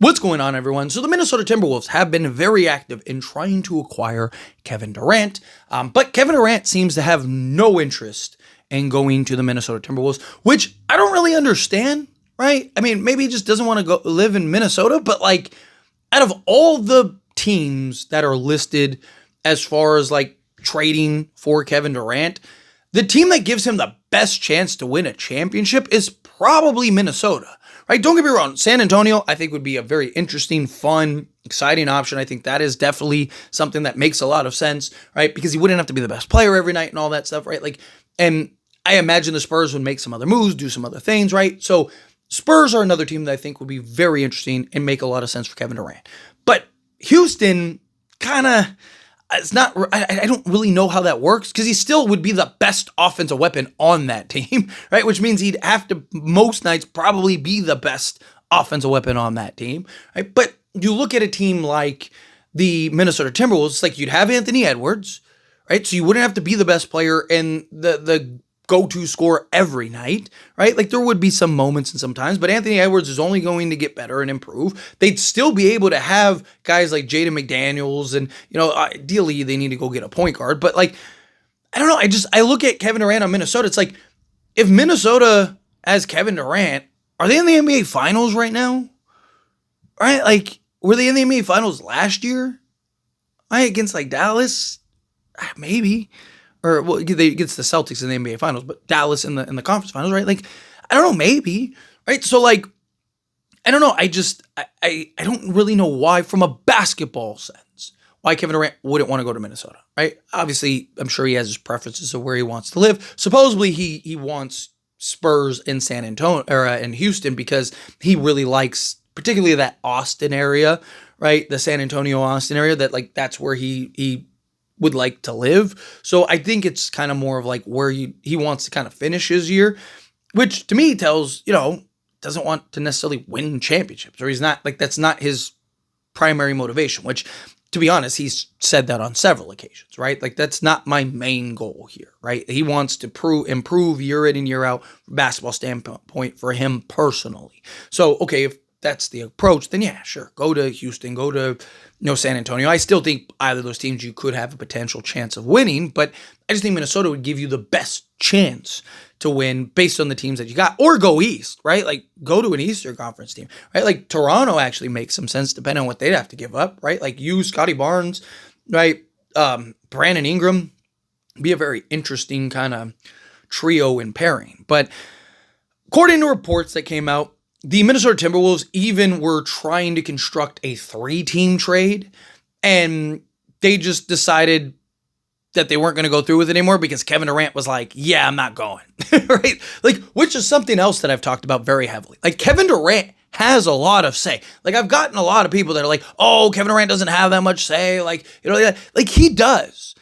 What's going on, everyone? So the Minnesota Timberwolves have been very active in trying to acquire Kevin Durant, but Kevin Durant seems to have no interest in going to the Minnesota Timberwolves, which I don't really understand, right? I mean, maybe he just doesn't want to go live in Minnesota, but like out of all the teams that are listed as far as like trading for Kevin Durant, the team that gives him the best chance to win a championship is probably Minnesota. Right, don't get me wrong, San Antonio, I think, would be a very interesting, fun, exciting option. I think that is definitely something that makes a lot of sense, right? Because he wouldn't have to be the best player every night and all that stuff, right? Like, and I imagine the Spurs would make some other moves, do some other things, right? So Spurs are another team that I think would be very interesting and make a lot of sense for Kevin Durant. But Houston kind of, it's not, I don't really know how that works because he still would be the best offensive weapon on that team, right? Which means he'd have to, most nights, probably be the best offensive weapon on that team, right? But you look at a team like the Minnesota Timberwolves, it's like you'd have Anthony Edwards, right? So you wouldn't have to be the best player and the go-to scorer every night, right? Like there would be some moments and sometimes, but Anthony Edwards is only going to get better and improve. They'd still be able to have guys like Jaden McDaniels and, you know, ideally they need to go get a point guard, but like, I don't know. I look at Kevin Durant on Minnesota. It's like, if Minnesota has Kevin Durant, are they in the NBA finals right now? Right? Like, were they in the NBA finals last year? Right? Against like Dallas? Maybe. Or well, they against the Celtics in the NBA Finals, but Dallas in the conference finals, right? Like, I don't know, maybe, right? So like, I don't know. I don't really know why, from a basketball sense, why Kevin Durant wouldn't want to go to Minnesota, right? Obviously, I'm sure he has his preferences of where he wants to live. Supposedly, he wants Spurs in San Antonio or in Houston because he really likes, particularly that Austin area, right? The San Antonio Austin area. That like that's where he would like to live. So I think it's kind of more of like where he wants to kind of finish his year, which to me tells, doesn't want to necessarily win championships, or he's not like, that's not his primary motivation, which to be honest, he's said that on several occasions, right? Like that's not my main goal here, right? He wants to improve year in and year out from a basketball standpoint for him personally. So, okay, if that's the approach, then yeah, sure. Go to Houston, go to San Antonio. I still think either of those teams you could have a potential chance of winning, but I just think Minnesota would give you the best chance to win based on the teams that you got, or go East, right? Like go to an Eastern Conference team, right? Like Toronto actually makes some sense depending on what they'd have to give up, right? Like you, Scotty Barnes, right? Brandon Ingram, be a very interesting kind of trio and pairing. But according to reports that came out, the Minnesota Timberwolves even were trying to construct a 3-team trade, and they just decided that they weren't going to go through with it anymore because Kevin Durant was like, yeah, I'm not going, right? Like, which is something else that I've talked about very heavily. Like, Kevin Durant has a lot of say. Like, I've gotten a lot of people that are like, oh, Kevin Durant doesn't have that much say. Like, like he does,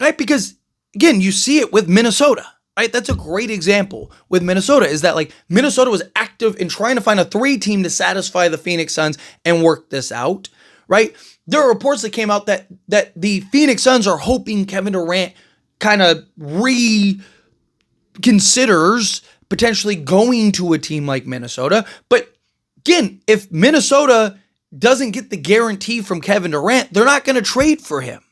right? Because, again, you see it with Minnesota. Right? That's a great example with Minnesota, is that like Minnesota was active in trying to find a 3-team to satisfy the Phoenix Suns and work this out, right? There are reports that came out that the Phoenix Suns are hoping Kevin Durant kind of reconsiders potentially going to a team like Minnesota. But again, if Minnesota doesn't get the guarantee from Kevin Durant, they're not going to trade for him,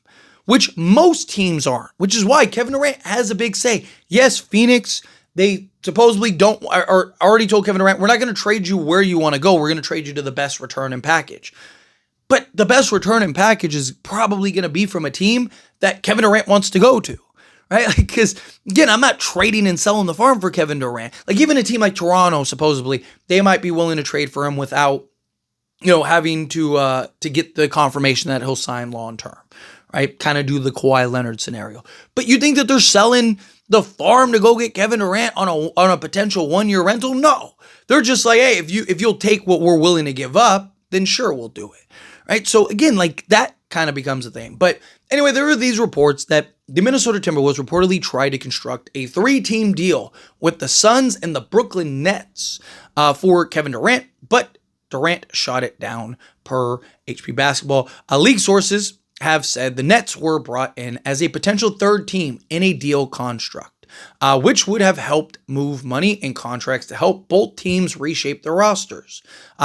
which most teams aren't, which is why Kevin Durant has a big say. Yes, Phoenix, they supposedly are already told Kevin Durant, we're not going to trade you where you want to go. We're going to trade you to the best return and package. But the best return and package is probably going to be from a team that Kevin Durant wants to go to, right? Because, again, I'm not trading and selling the farm for Kevin Durant. Like, even a team like Toronto, supposedly, they might be willing to trade for him without, having to get the confirmation that he'll sign long-term. Right? Kind of do the Kawhi Leonard scenario. But you think that they're selling the farm to go get Kevin Durant on a potential 1-year rental? No. They're just like, hey, if you'll take what we're willing to give up, then sure, we'll do it. Right? So again, like that kind of becomes a thing. But anyway, there are these reports that the Minnesota Timberwolves reportedly tried to construct a 3-team deal with the Suns and the Brooklyn Nets for Kevin Durant, but Durant shot it down per HP Basketball. League sources have said the Nets were brought in as a potential 3rd team in a deal construct. which would have helped move money and contracts to help both teams reshape their rosters.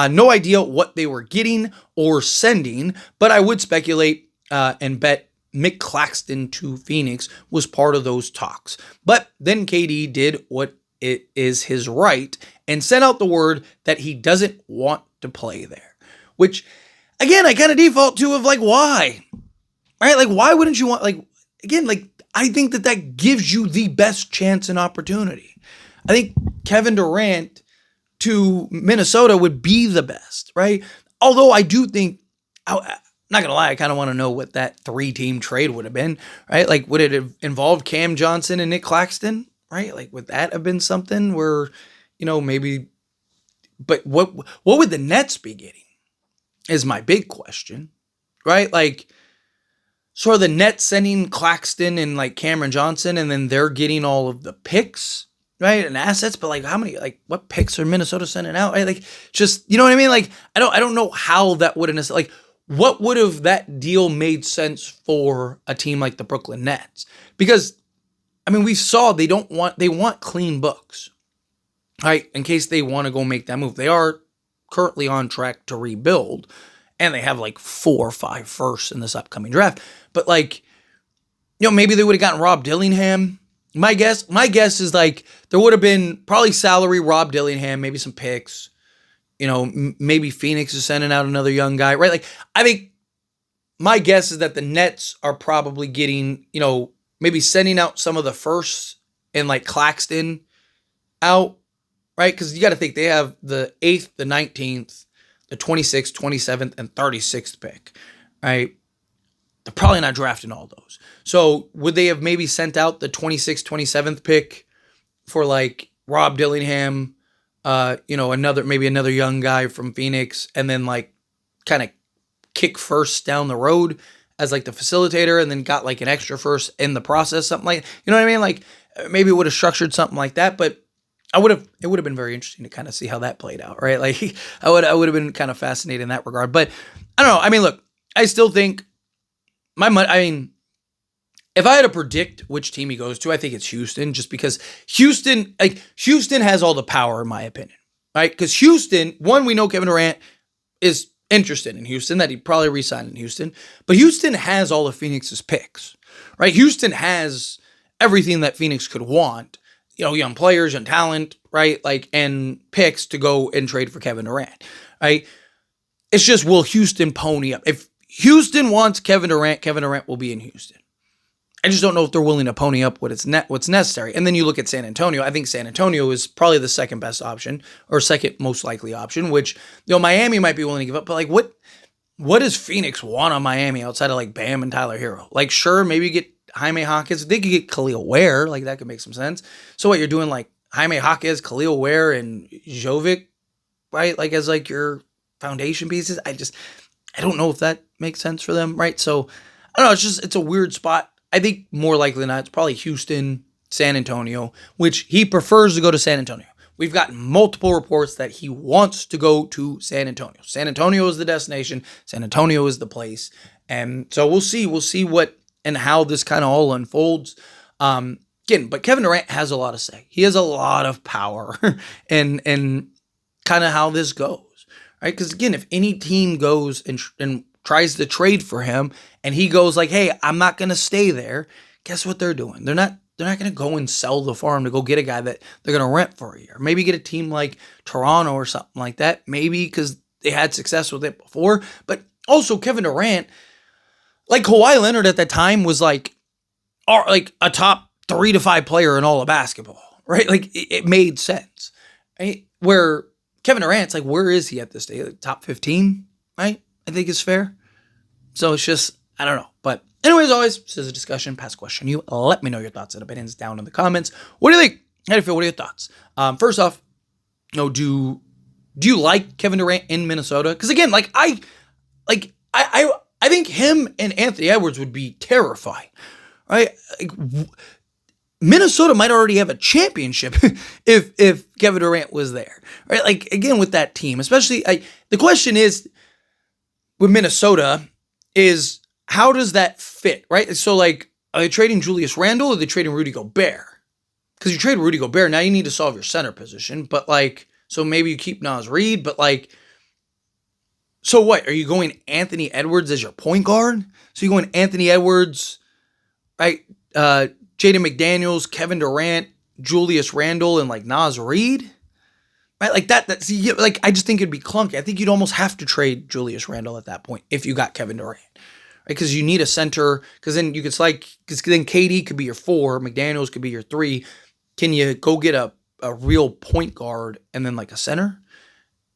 No idea what they were getting or sending, but I would speculate and bet Mick Claxton to Phoenix was part of those talks. But then KD did what it is his right and sent out the word that he doesn't want to play there, which again, I kind of default to of like, why? Right? Like, why wouldn't you want, like, again, like, I think that gives you the best chance and opportunity. I think Kevin Durant to Minnesota would be the best, right? Although I do think, I'm not going to lie, I kind of want to know what that 3-team trade would have been, right? Like, would it have involved Cam Johnson and Nick Claxton, right? Like, would that have been something where, maybe, but what would the Nets be getting is my big question, right? Like, so are the Nets sending Claxton and like Cameron Johnson and then they're getting all of the picks, right? And assets, but like how many, like what picks are Minnesota sending out? Right? Like just, you know what I mean? Like, I don't know how that would have necessarily, like what would have that deal made sense for a team like the Brooklyn Nets? Because I mean, we saw they want clean books, right? In case they want to go make that move. They are currently on track to rebuild. And they have like 4 or 5 firsts in this upcoming draft. But like, maybe they would have gotten Rob Dillingham. My guess is like there would have been probably salary Rob Dillingham, maybe some picks. Maybe Phoenix is sending out another young guy, right? Like, I think my guess is that the Nets are probably getting, maybe sending out some of the firsts and like Claxton out, right? Because you got to think they have the 8th, the 19th, the 26th, 27th, and 36th pick, right? They're probably not drafting all those. So would they have maybe sent out the 26th, 27th pick for like Rob Dillingham, another young guy from Phoenix, and then like kind of kick first down the road as like the facilitator, and then got like an extra first in the process, something like, you know what I mean? Like maybe it would have structured something like that, but it would have been very interesting to kind of see how that played out, right? Like I would have been kind of fascinated in that regard. But I don't know. I mean, look, I still think if I had to predict which team he goes to, I think it's Houston, just because Houston has all the power in my opinion, right? Because Houston, one, we know Kevin Durant is interested in Houston, that he probably re-signed in Houston, but Houston has all of Phoenix's picks, right? Houston has everything that Phoenix could want. Young players and talent, right? Like, and picks to go and trade for Kevin Durant, right? It's just, will Houston pony up? If Houston wants Kevin Durant will be in Houston. I just don't know if they're willing to pony up what's necessary. And then you look at San Antonio. I think San Antonio is probably the second best option or second most likely option, which, Miami might be willing to give up. But like, what does Phoenix want on Miami outside of like Bam and Tyler Hero? Like, sure, maybe you get Jaime Jaquez. They could get Khalil Ware. Like, that could make some sense. So what, you're doing like Jaime Jaquez, Khalil Ware, and Jovic, right? Like, as like your foundation pieces. I don't know if that makes sense for them, right? So I don't know. It's a weird spot. I think more likely than not, it's probably Houston, San Antonio, which he prefers to go to San Antonio. We've gotten multiple reports that he wants to go to San Antonio. San Antonio is the destination. San Antonio is the place. And so we'll see. We'll see what and how this kind of all unfolds. Again, but Kevin Durant has a lot to say. He has a lot of power and kind of how this goes, right? Because again, if any team goes and tries to trade for him and he goes like, hey, I'm not going to stay there, guess what they're doing? They're not going to go and sell the farm to go get a guy that they're going to rent for a year. Maybe get a team like Toronto or something like that. Maybe because they had success with it before. But also Kevin Durant, like Kawhi Leonard at that time, was like a top 3 to 5 player in all of basketball, right? Like it made sense, right? Where Kevin Durant's like, where is he at this day? Like top 15, right? I think is fair. So it's just, I don't know. But anyways, always, this is a discussion, past question. You let me know your thoughts and opinions down in the comments. What do you think? How do you feel? What are your thoughts? First off, do you like Kevin Durant in Minnesota? Because again, I think him and Anthony Edwards would be terrifying, right? Like, Minnesota might already have a championship if Kevin Durant was there, right? Like, again, with that team, especially, the question is with Minnesota is, how does that fit, right? So, like, are they trading Julius Randle or are they trading Rudy Gobert, because you trade Rudy Gobert, now you need to solve your center position. But like, so maybe you keep Naz Reid, but like, so what? Are you going Anthony Edwards as your point guard? So you're going Anthony Edwards, right? Jaden McDaniels, Kevin Durant, Julius Randle, and like Naz Reid, right? Like that. See, like I just think it'd be clunky. I think you'd almost have to trade Julius Randle at that point if you got Kevin Durant, right? Because you need a center. Because then you could because then KD could be your 4, McDaniels could be your 3. Can you go get a real point guard and then like a center,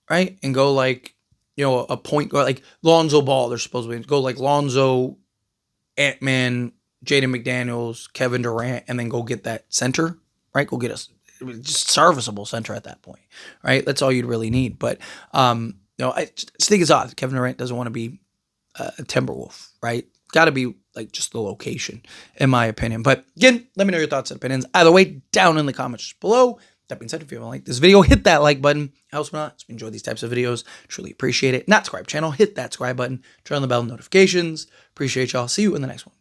right? And go like, a point guard like Lonzo Ball. They're supposed to go like Lonzo, Ant-Man, Jaden McDaniels, Kevin Durant, and then go get that center, right? Go get a just serviceable center at that point, right? That's all you'd really need. But I just think it's odd. Kevin Durant doesn't want to be a Timberwolf, right? Got to be like just the location, in my opinion. But again, let me know your thoughts and opinions either way down in the comments below. That being said, if you haven't liked this video, hit that like button. Helps me out. If you enjoy these types of videos, truly appreciate it. Not subscribe channel, hit that subscribe button. Turn on the bell notifications. Appreciate y'all. See you in the next one.